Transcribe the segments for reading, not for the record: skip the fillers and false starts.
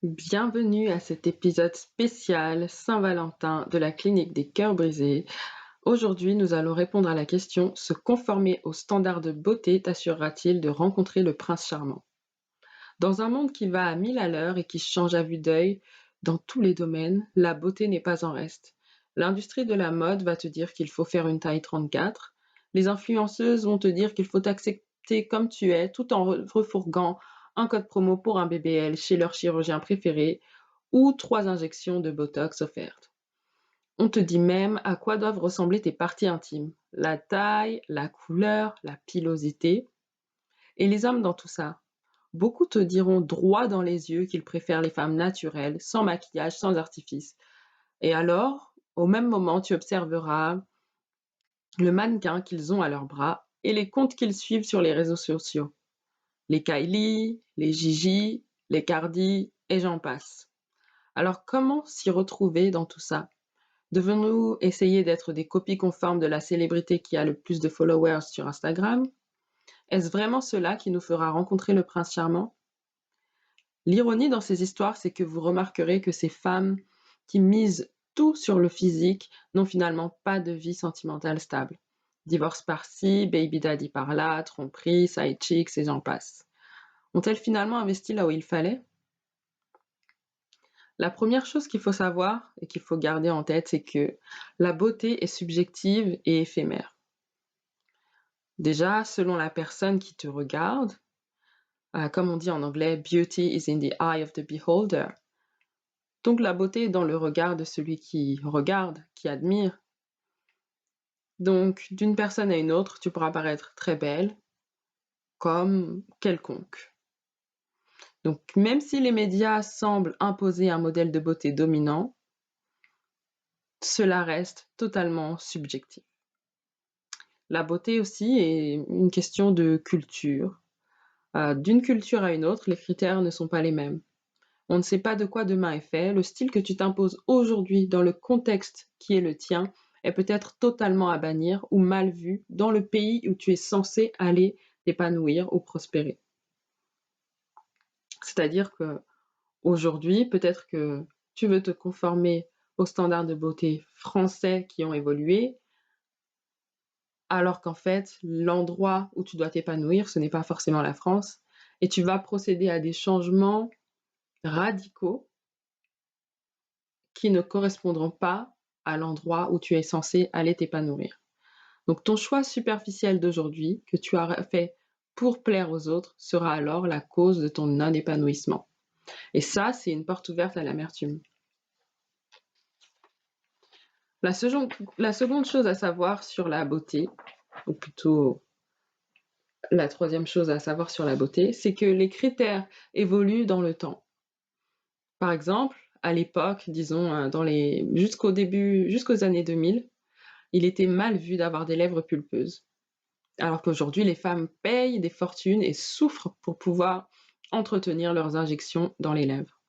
Bienvenue à cet épisode spécial Saint-Valentin de la clinique des cœurs brisés. Aujourd'hui, nous allons répondre à la question: se conformer aux standards de beauté t'assurera-t-il de rencontrer le prince charmant? Dans un monde qui va à 1000 à l'heure et qui change à vue d'œil dans tous les domaines, la beauté n'est pas en reste. L'industrie de la mode va te dire qu'il faut faire une taille 34. Les influenceuses vont te dire qu'il faut t'accepter comme tu es tout en refourguant un code promo pour un BBL chez leur chirurgien préféré ou 3 injections de Botox offertes. On te dit même à quoi doivent ressembler tes parties intimes, la taille, la couleur, la pilosité. Et les hommes dans tout ça? Beaucoup te diront droit dans les yeux qu'ils préfèrent les femmes naturelles, sans maquillage, sans artifice. Et alors, au même moment, tu observeras le mannequin qu'ils ont à leurs bras et les comptes qu'ils suivent sur les réseaux sociaux. Les Kylie, les Gigi, les Cardi, et j'en passe. Alors comment s'y retrouver dans tout ça? Devons-nous essayer d'être des copies conformes de la célébrité qui a le plus de followers sur Instagram? Est-ce vraiment cela qui nous fera rencontrer le prince charmant? L'ironie dans ces histoires, c'est que vous remarquerez que ces femmes qui misent tout sur le physique n'ont finalement pas de vie sentimentale stable. Divorce par-ci, baby daddy par-là, tromperie, side chicks et j'en passe. Ont-elles finalement investi là où il fallait? La première chose qu'il faut savoir et qu'il faut garder en tête, c'est que la beauté est subjective et éphémère. Déjà, selon la personne qui te regarde, comme on dit en anglais, beauty is in the eye of the beholder. Donc la beauté est dans le regard de celui qui regarde, qui admire. Donc d'une personne à une autre, tu pourras paraître très belle, comme quelconque. Donc même si les médias semblent imposer un modèle de beauté dominant, cela reste totalement subjectif. La beauté aussi est une question de culture. D'une culture à une autre, les critères ne sont pas les mêmes. On ne sait pas de quoi demain est fait. Le style que tu t'imposes aujourd'hui dans le contexte qui est le tien est peut-être totalement à bannir ou mal vu dans le pays où tu es censé aller t'épanouir ou prospérer. C'est-à-dire que aujourd'hui, peut-être que tu veux te conformer aux standards de beauté français qui ont évolué, alors qu'en fait, l'endroit où tu dois t'épanouir, ce n'est pas forcément la France, et tu vas procéder à des changements radicaux qui ne correspondront pas à l'endroit où tu es censé aller t'épanouir. Donc ton choix superficiel d'aujourd'hui, que tu as fait pour plaire aux autres, sera alors la cause de ton non-épanouissement. Et ça, c'est une porte ouverte à l'amertume. La seconde chose à savoir sur la beauté, ou plutôt la troisième chose à savoir sur la beauté, c'est que les critères évoluent dans le temps. Par exemple, à l'époque, disons jusqu'aux années 2000, il était mal vu d'avoir des lèvres pulpeuses. Alors qu'aujourd'hui, les femmes payent des fortunes et souffrent pour pouvoir entretenir leurs injections dans les lèvres.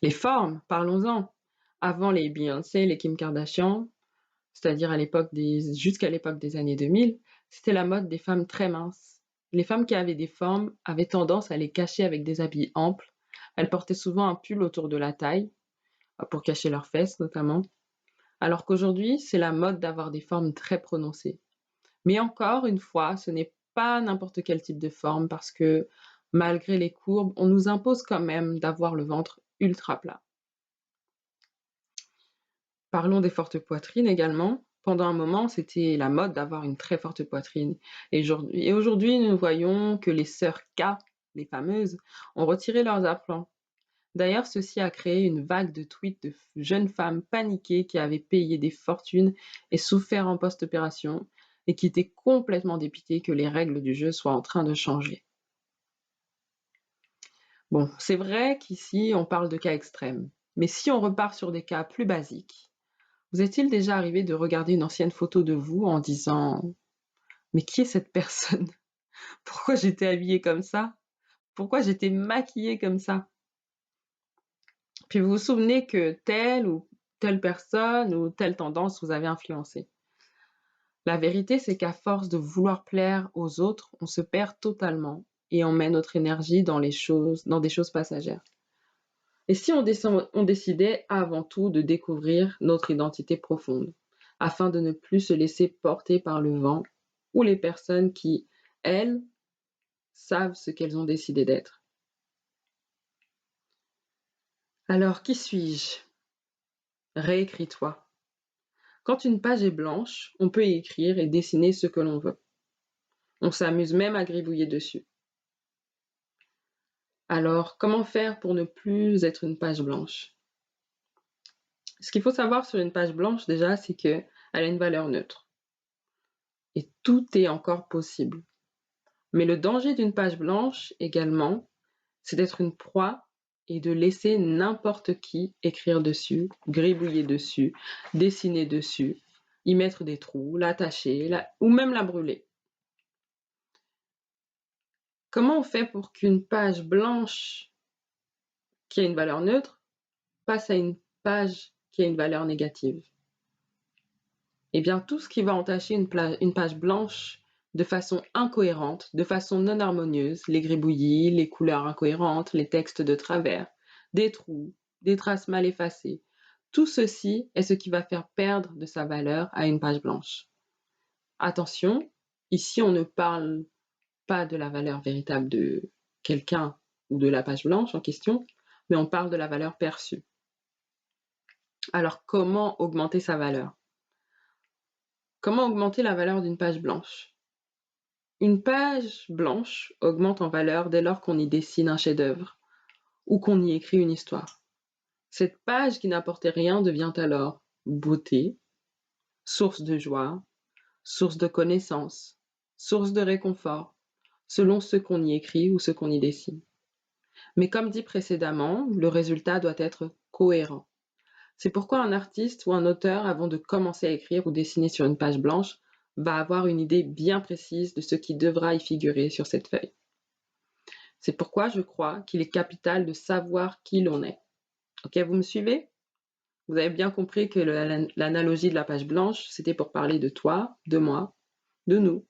Les formes, parlons-en. Avant les Beyoncé, les Kim Kardashian, c'est-à-dire jusqu'à l'époque des années 2000, c'était la mode des femmes très minces. Les femmes qui avaient des formes avaient tendance à les cacher avec des habits amples. Elles portaient souvent un pull autour de la taille, pour cacher leurs fesses notamment. Alors qu'aujourd'hui, c'est la mode d'avoir des formes très prononcées. Mais encore une fois, ce n'est pas n'importe quel type de forme parce que malgré les courbes, on nous impose quand même d'avoir le ventre ultra plat. Parlons des fortes poitrines également. Pendant un moment, c'était la mode d'avoir une très forte poitrine. Et aujourd'hui, nous voyons que les sœurs K, les fameuses, ont retiré leurs implants. D'ailleurs, ceci a créé une vague de tweets de jeunes femmes paniquées qui avaient payé des fortunes et souffert en post-opération et qui étaient complètement dépitées que les règles du jeu soient en train de changer. Bon, c'est vrai qu'ici, on parle de cas extrêmes. Mais si on repart sur des cas plus basiques, vous est-il déjà arrivé de regarder une ancienne photo de vous en disant: mais qui est cette personne? Pourquoi j'étais habillée comme ça? Pourquoi j'étais maquillée comme ça? Puis vous vous souvenez que telle ou telle personne ou telle tendance vous avait influencé. La vérité, c'est qu'à force de vouloir plaire aux autres, on se perd totalement et on met notre énergie dans des choses passagères. Et si on décidait avant tout de découvrir notre identité profonde, afin de ne plus se laisser porter par le vent ou les personnes qui, elles, savent ce qu'elles ont décidé d'être. Alors, qui suis-je? Réécris-toi. Quand une page est blanche, on peut y écrire et dessiner ce que l'on veut. On s'amuse même à gribouiller dessus. Alors, comment faire pour ne plus être une page blanche? Ce qu'il faut savoir sur une page blanche déjà, c'est qu'elle a une valeur neutre. Et tout est encore possible. Mais le danger d'une page blanche également, c'est d'être une proie et de laisser n'importe qui écrire dessus, gribouiller dessus, dessiner dessus, y mettre des trous, l'attacher ou même la brûler. Comment on fait pour qu'une page blanche qui a une valeur neutre passe à une page qui a une valeur négative? Eh bien, tout ce qui va entacher une page blanche de façon incohérente, de façon non harmonieuse, les gribouillis, les couleurs incohérentes, les textes de travers, des trous, des traces mal effacées, tout ceci est ce qui va faire perdre de sa valeur à une page blanche. Attention, ici on ne parle pas de la valeur véritable de quelqu'un ou de la page blanche en question, mais on parle de la valeur perçue. Alors, comment augmenter sa valeur? Comment augmenter la valeur d'une page blanche? Une page blanche augmente en valeur dès lors qu'on y dessine un chef-d'œuvre ou qu'on y écrit une histoire. Cette page qui n'apportait rien devient alors beauté, source de joie, source de connaissance, source de réconfort, selon ce qu'on y écrit ou ce qu'on y dessine. Mais comme dit précédemment, le résultat doit être cohérent. C'est pourquoi un artiste ou un auteur, avant de commencer à écrire ou dessiner sur une page blanche, va avoir une idée bien précise de ce qui devra y figurer sur cette feuille. C'est pourquoi je crois qu'il est capital de savoir qui l'on est. Ok, vous me suivez? Vous avez bien compris que l'analogie de la page blanche, c'était pour parler de toi, de moi, de nous.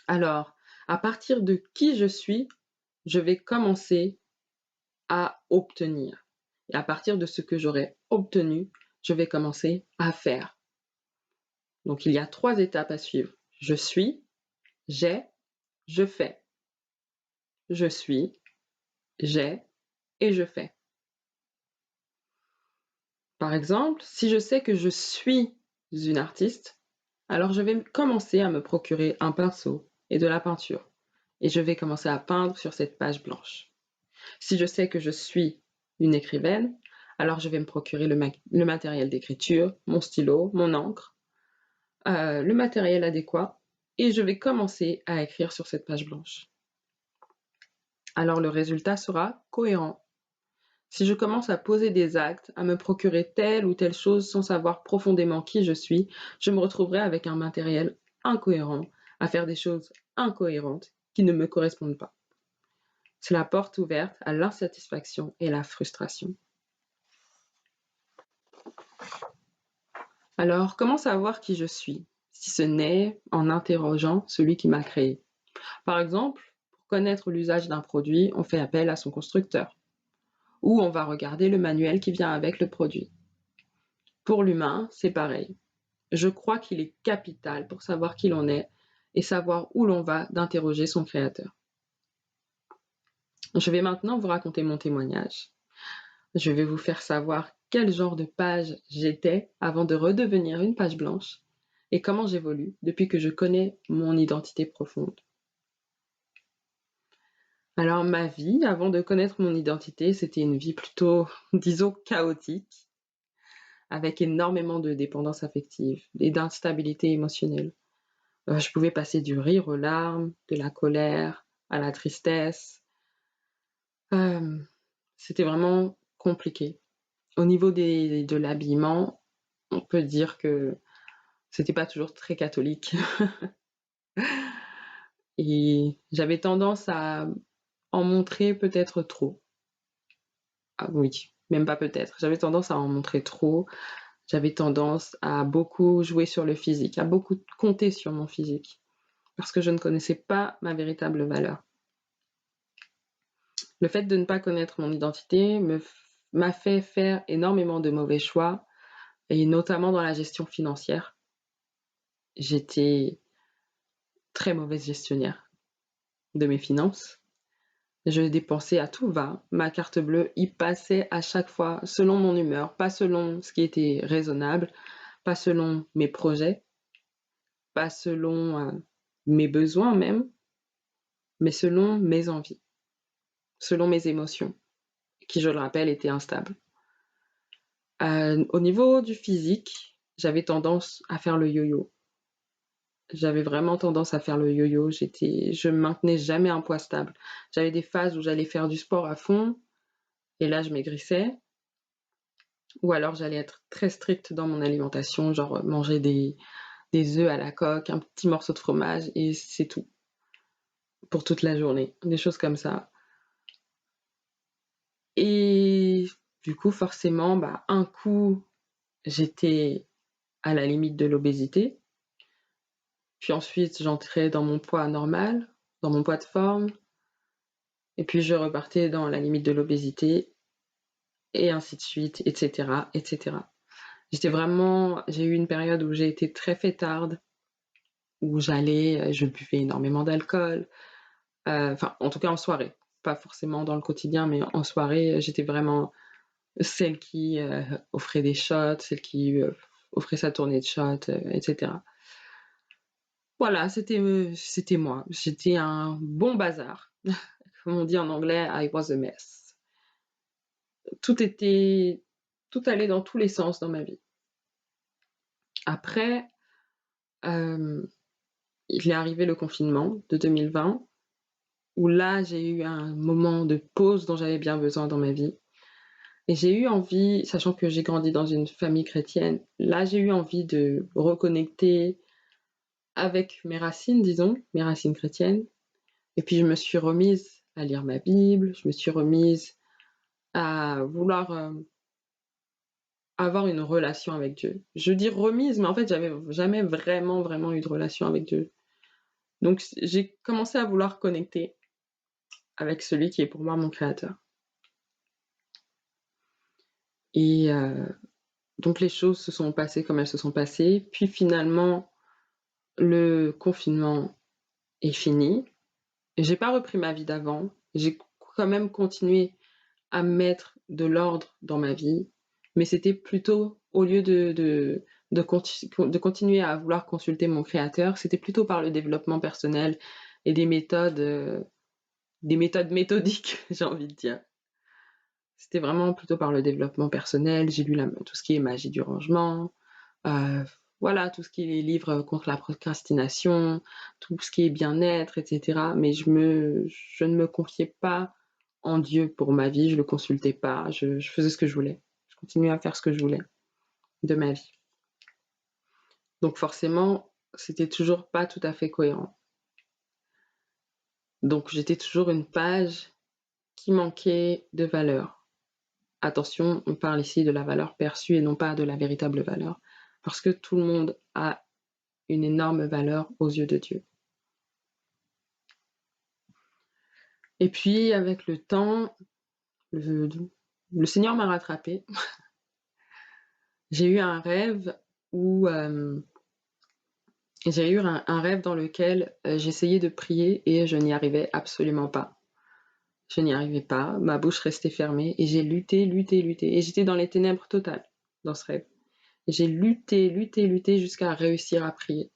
Alors, à partir de qui je suis, je vais commencer à obtenir. Et à partir de ce que j'aurai obtenu, je vais commencer à faire. Donc, il y a 3 étapes à suivre. Je suis, j'ai, je fais. Je suis, j'ai et je fais. Par exemple, si je sais que je suis une artiste, alors je vais commencer à me procurer un pinceau et de la peinture. Et je vais commencer à peindre sur cette page blanche. Si je sais que je suis une écrivaine, alors je vais me procurer le matériel d'écriture, mon stylo, mon encre, le matériel adéquat, et je vais commencer à écrire sur cette page blanche. Alors le résultat sera cohérent. Si je commence à poser des actes, à me procurer telle ou telle chose sans savoir profondément qui je suis, je me retrouverai avec un matériel incohérent, à faire des choses incohérentes qui ne me correspondent pas. C'est la porte ouverte à l'insatisfaction et la frustration. Alors, comment savoir qui je suis, si ce n'est en interrogeant celui qui m'a créé? Par exemple, pour connaître l'usage d'un produit, on fait appel à son constructeur, ou on va regarder le manuel qui vient avec le produit. Pour l'humain, c'est pareil. Je crois qu'il est capital pour savoir qui l'on est et savoir où l'on va d'interroger son créateur. Je vais maintenant vous raconter mon témoignage. Je vais vous faire savoir quel genre de page j'étais avant de redevenir une page blanche et comment j'évolue depuis que je connais mon identité profonde. Alors ma vie, avant de connaître mon identité, c'était une vie plutôt, disons, chaotique, avec énormément de dépendance affective et d'instabilité émotionnelle. Je pouvais passer du rire aux larmes, de la colère à la tristesse. C'était vraiment compliqué. Au niveau de l'habillement, on peut dire que c'était pas toujours très catholique. Et j'avais tendance à en montrer peut-être trop. Ah oui, même pas peut-être. J'avais tendance à en montrer trop. J'avais tendance à beaucoup jouer sur le physique, à beaucoup compter sur mon physique, parce que je ne connaissais pas ma véritable valeur. Le fait de ne pas connaître mon identité m'a fait faire énormément de mauvais choix, et notamment dans la gestion financière. J'étais très mauvaise gestionnaire de mes finances. Je dépensais à tout va. Ma carte bleue y passait à chaque fois selon mon humeur, pas selon ce qui était raisonnable, pas selon mes projets, pas selon mes besoins même, mais selon mes envies, selon mes émotions, qui, je le rappelle, étaient instables. Au niveau du physique, j'avais tendance à faire le yo-yo. J'avais vraiment tendance à faire le yo-yo. Je maintenais jamais un poids stable. J'avais des phases où j'allais faire du sport à fond, et là, je maigrissais. Ou alors, j'allais être très stricte dans mon alimentation, genre manger des œufs à la coque, un petit morceau de fromage, et c'est tout. Pour toute la journée. Des choses comme ça. Et du coup, forcément, un coup, j'étais à la limite de l'obésité. Puis ensuite, j'entrais dans mon poids normal, dans mon poids de forme. Et puis, je repartais dans la limite de l'obésité, et ainsi de suite, etc., etc. J'ai eu une période où j'ai été très fêtarde, où je buvais énormément d'alcool. Enfin, en tout cas en soirée. Pas forcément dans le quotidien, mais en soirée, j'étais vraiment celle qui offrait des shots, celle qui offrait sa tournée de shots, etc. Voilà, c'était moi. J'étais un bon bazar. Comme on dit en anglais, I was a mess. Tout était, tout allait dans tous les sens dans ma vie. Après, il est arrivé le confinement de 2020, où là, j'ai eu un moment de pause dont j'avais bien besoin dans ma vie. Et j'ai eu envie, sachant que j'ai grandi dans une famille chrétienne, là, j'ai eu envie de reconnecter avec mes racines, disons, mes racines chrétiennes. Et puis je me suis remise à lire ma Bible, je me suis remise à vouloir avoir une relation avec Dieu. Je dis remise, mais en fait, j'avais jamais vraiment, vraiment eu de relation avec Dieu. Donc j'ai commencé à vouloir connecter avec celui qui est pour moi mon créateur. Et donc les choses se sont passées comme elles se sont passées. Puis finalement, le confinement est fini. J'ai pas repris ma vie d'avant. J'ai quand même continué à mettre de l'ordre dans ma vie, mais c'était plutôt, au lieu de continuer à vouloir consulter mon créateur, c'était plutôt par le développement personnel et des méthodes méthodiques, j'ai envie de dire. C'était vraiment plutôt par le développement personnel. J'ai lu tout ce qui est magie du rangement, euh, voilà, tout ce qui est livres contre la procrastination, tout ce qui est bien-être, etc. Mais je ne me confiais pas en Dieu pour ma vie, je le consultais pas, je faisais ce que je voulais. Je continuais à faire ce que je voulais de ma vie. Donc forcément, c'était toujours pas tout à fait cohérent. Donc j'étais toujours une page qui manquait de valeur. Attention, on parle ici de la valeur perçue et non pas de la véritable valeur. Parce que tout le monde a une énorme valeur aux yeux de Dieu. Et puis, avec le temps, le Seigneur m'a rattrapée. J'ai eu un rêve où j'ai eu un rêve dans lequel j'essayais de prier et je n'y arrivais absolument pas. Je n'y arrivais pas, ma bouche restait fermée et j'ai lutté, lutté, lutté. Et j'étais dans les ténèbres totales dans ce rêve. Et j'ai lutté, lutté, lutté jusqu'à réussir à prier.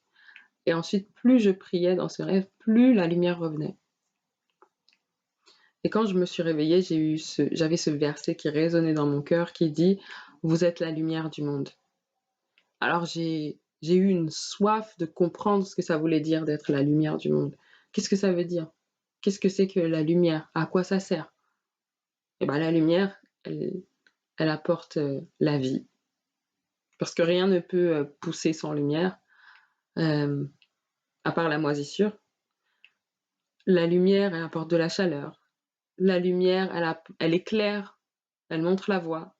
Et ensuite, plus je priais dans ce rêve, plus la lumière revenait. Et quand je me suis réveillée, j'avais ce verset qui résonnait dans mon cœur qui dit « Vous êtes la lumière du monde ». Alors j'ai eu une soif de comprendre ce que ça voulait dire d'être la lumière du monde. Qu'est-ce que ça veut dire? Qu'est-ce que c'est que la lumière? À quoi ça sert? Et la lumière, elle apporte la vie. Parce que rien ne peut pousser sans lumière, à part la moisissure. La lumière, elle apporte de la chaleur. La lumière, elle éclaire, elle montre la voie,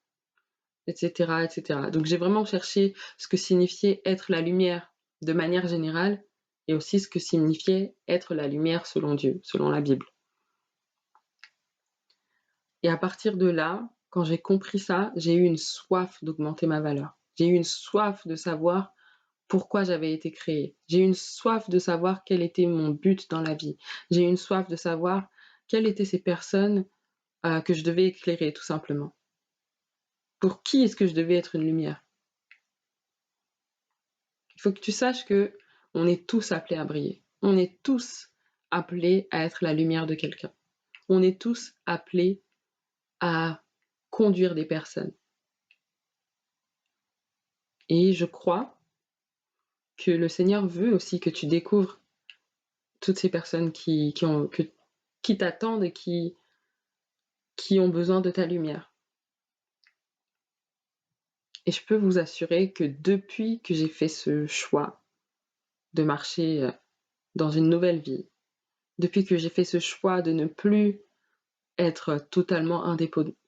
etc., etc. Donc j'ai vraiment cherché ce que signifiait être la lumière de manière générale et aussi ce que signifiait être la lumière selon Dieu, selon la Bible. Et à partir de là, quand j'ai compris ça, j'ai eu une soif d'augmenter ma valeur. J'ai eu une soif de savoir pourquoi j'avais été créée. J'ai eu une soif de savoir quel était mon but dans la vie. J'ai eu une soif de savoir quelles étaient ces personnes que je devais éclairer, tout simplement. Pour qui est-ce que je devais être une lumière? Il faut que tu saches que on est tous appelés à briller. On est tous appelés à être la lumière de quelqu'un. On est tous appelés à conduire des personnes. Et je crois que le Seigneur veut aussi que tu découvres toutes ces personnes qui t'attendent et qui ont besoin de ta lumière. Et je peux vous assurer que depuis que j'ai fait ce choix de marcher dans une nouvelle vie, depuis que j'ai fait ce choix de ne plus être totalement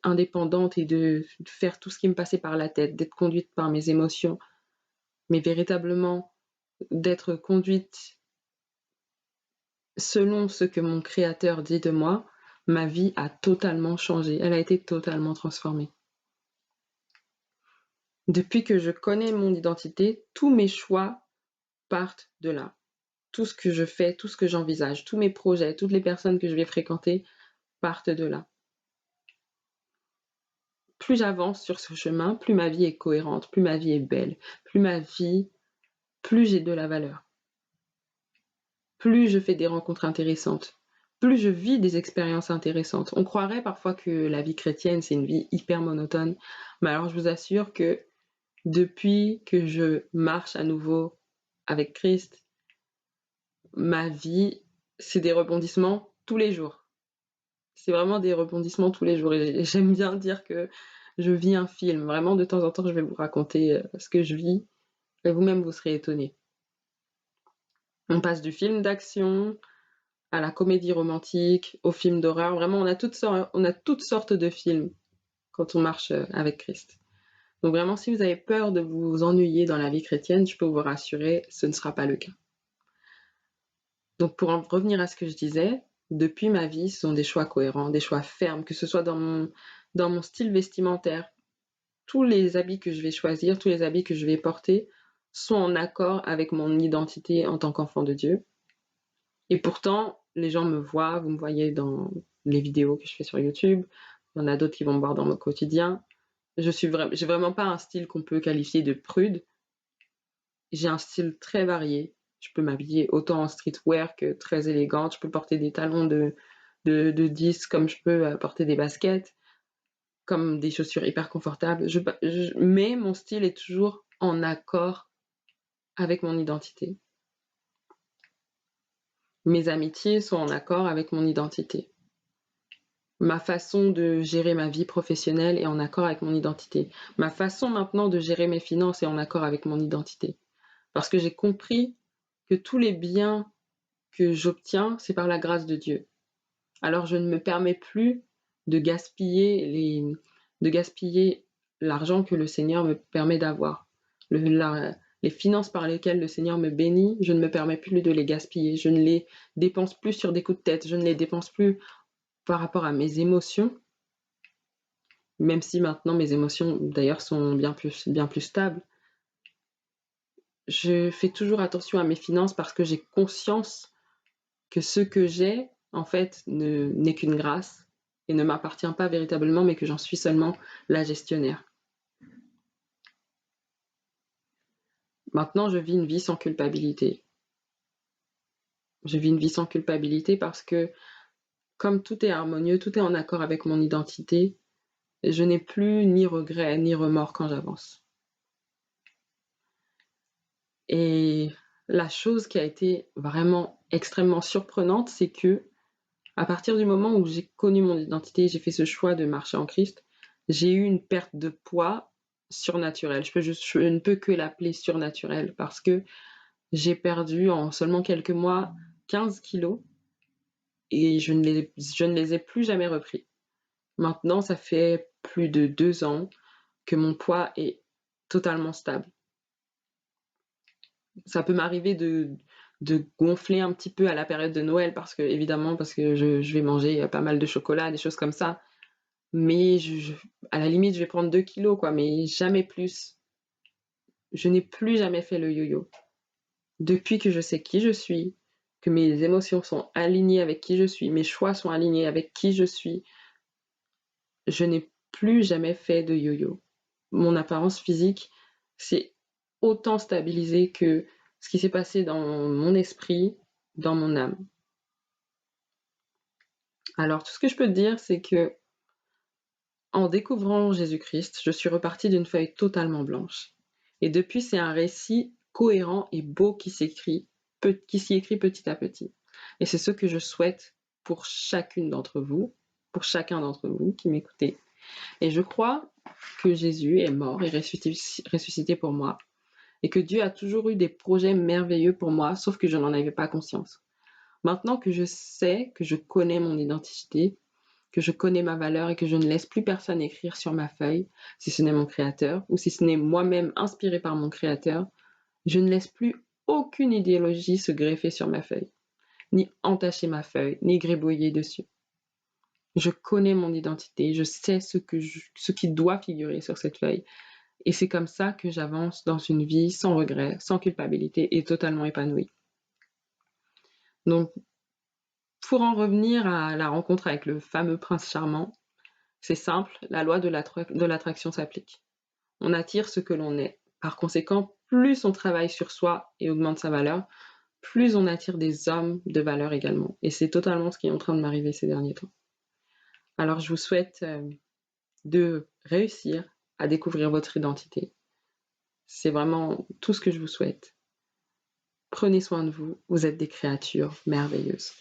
indépendante et de faire tout ce qui me passait par la tête, d'être conduite par mes émotions, mais véritablement d'être conduite selon ce que mon créateur dit de moi, ma vie a totalement changé. Elle a été totalement transformée. Depuis que je connais mon identité, tous mes choix partent de là. Tout ce que je fais, tout ce que j'envisage, tous mes projets, toutes les personnes que je vais fréquenter partent de là. Plus j'avance sur ce chemin, plus ma vie est cohérente, plus ma vie est belle, plus j'ai de la valeur. Plus je fais des rencontres intéressantes, plus je vis des expériences intéressantes. On croirait parfois que la vie chrétienne, c'est une vie hyper monotone, mais alors je vous assure que depuis que je marche à nouveau avec Christ, ma vie, c'est des rebondissements tous les jours. C'est vraiment des rebondissements tous les jours. Et j'aime bien dire que je vis un film. Vraiment, de temps en temps, je vais vous raconter ce que je vis et vous-même, vous serez étonnés. On passe du film d'action à la comédie romantique, au film d'horreur. Vraiment, on a toutes sortes de films quand on marche avec Christ. Donc vraiment, si vous avez peur de vous ennuyer dans la vie chrétienne, je peux vous rassurer, ce ne sera pas le cas. Donc pour en revenir à ce que je disais, depuis ma vie, ce sont des choix cohérents, des choix fermes, que ce soit dans mon style vestimentaire. Tous les habits que je vais choisir, tous les habits que je vais porter sont en accord avec mon identité en tant qu'enfant de Dieu. Et pourtant, les gens me voient, vous me voyez dans les vidéos que je fais sur YouTube, il y en a d'autres qui vont me voir dans mon quotidien. J'ai vraiment pas un style qu'on peut qualifier de prude. J'ai un style très varié. Je peux m'habiller autant en streetwear que très élégante. Je peux porter des talons de 10 comme je peux porter des baskets, comme des chaussures hyper confortables. Mais mon style est toujours en accord avec mon identité. Mes amitiés sont en accord avec mon identité. Ma façon de gérer ma vie professionnelle est en accord avec mon identité. Ma façon maintenant de gérer mes finances est en accord avec mon identité. Parce que j'ai compris que tous les biens que j'obtiens, c'est par la grâce de Dieu. Alors je ne me permets plus de gaspiller l'argent que le Seigneur me permet d'avoir. Les finances par lesquelles le Seigneur me bénit, je ne me permets plus de les gaspiller. Je ne les dépense plus sur des coups de tête. Je ne les dépense plus par rapport à mes émotions, même si maintenant mes émotions d'ailleurs sont bien plus stables. Je fais toujours attention à mes finances parce que j'ai conscience que ce que j'ai, en fait, n'est qu'une grâce et ne m'appartient pas véritablement, mais que j'en suis seulement la gestionnaire. Maintenant, je vis une vie sans culpabilité. Je vis une vie sans culpabilité parce que, comme tout est harmonieux, tout est en accord avec mon identité, je n'ai plus ni regret ni remords quand j'avance. Et la chose qui a été vraiment extrêmement surprenante, c'est que à partir du moment où j'ai connu mon identité, j'ai fait ce choix de marcher en Christ, j'ai eu une perte de poids surnaturelle. Je ne peux que l'appeler surnaturelle parce que j'ai perdu en seulement quelques mois 15 kilos et je ne les ai plus jamais repris. Maintenant, ça fait plus de 2 ans que mon poids est totalement stable. Ça peut m'arriver de gonfler un petit peu à la période de Noël parce que je vais manger pas mal de chocolat, des choses comme ça. mais à la limite, je vais prendre 2 kilos, quoi, mais jamais plus. Je n'ai plus jamais fait le yo-yo. Depuis que je sais qui je suis, que mes émotions sont alignées avec qui je suis, mes choix sont alignés avec qui je suis, je n'ai plus jamais fait de yo-yo. Mon apparence physique s'est autant stabilisée que ce qui s'est passé dans mon esprit, dans mon âme. Alors, tout ce que je peux te dire, c'est que en découvrant Jésus-Christ, je suis repartie d'une feuille totalement blanche. Et depuis, c'est un récit cohérent et beau qui s'y écrit petit à petit. Et c'est ce que je souhaite pour chacune d'entre vous, pour chacun d'entre vous qui m'écoutez. Et je crois que Jésus est mort et ressuscité pour moi, et que Dieu a toujours eu des projets merveilleux pour moi, sauf que je n'en avais pas conscience. Maintenant que je sais, que je connais mon identité, que je connais ma valeur et que je ne laisse plus personne écrire sur ma feuille, si ce n'est mon créateur, ou si ce n'est moi-même inspiré par mon créateur, je ne laisse plus aucune idéologie se greffer sur ma feuille, ni entacher ma feuille, ni gribouiller dessus. Je connais mon identité, je sais ce qui doit figurer sur cette feuille. Et c'est comme ça que j'avance dans une vie sans regret, sans culpabilité et totalement épanouie. Donc, pour en revenir à la rencontre avec le fameux prince charmant, c'est simple, la loi de l'attraction s'applique. On attire ce que l'on est. Par conséquent, plus on travaille sur soi et augmente sa valeur, plus on attire des hommes de valeur également. Et c'est totalement ce qui est en train de m'arriver ces derniers temps. Alors je vous souhaite de réussir à découvrir votre identité. C'est vraiment tout ce que je vous souhaite. Prenez soin de vous, vous êtes des créatures merveilleuses.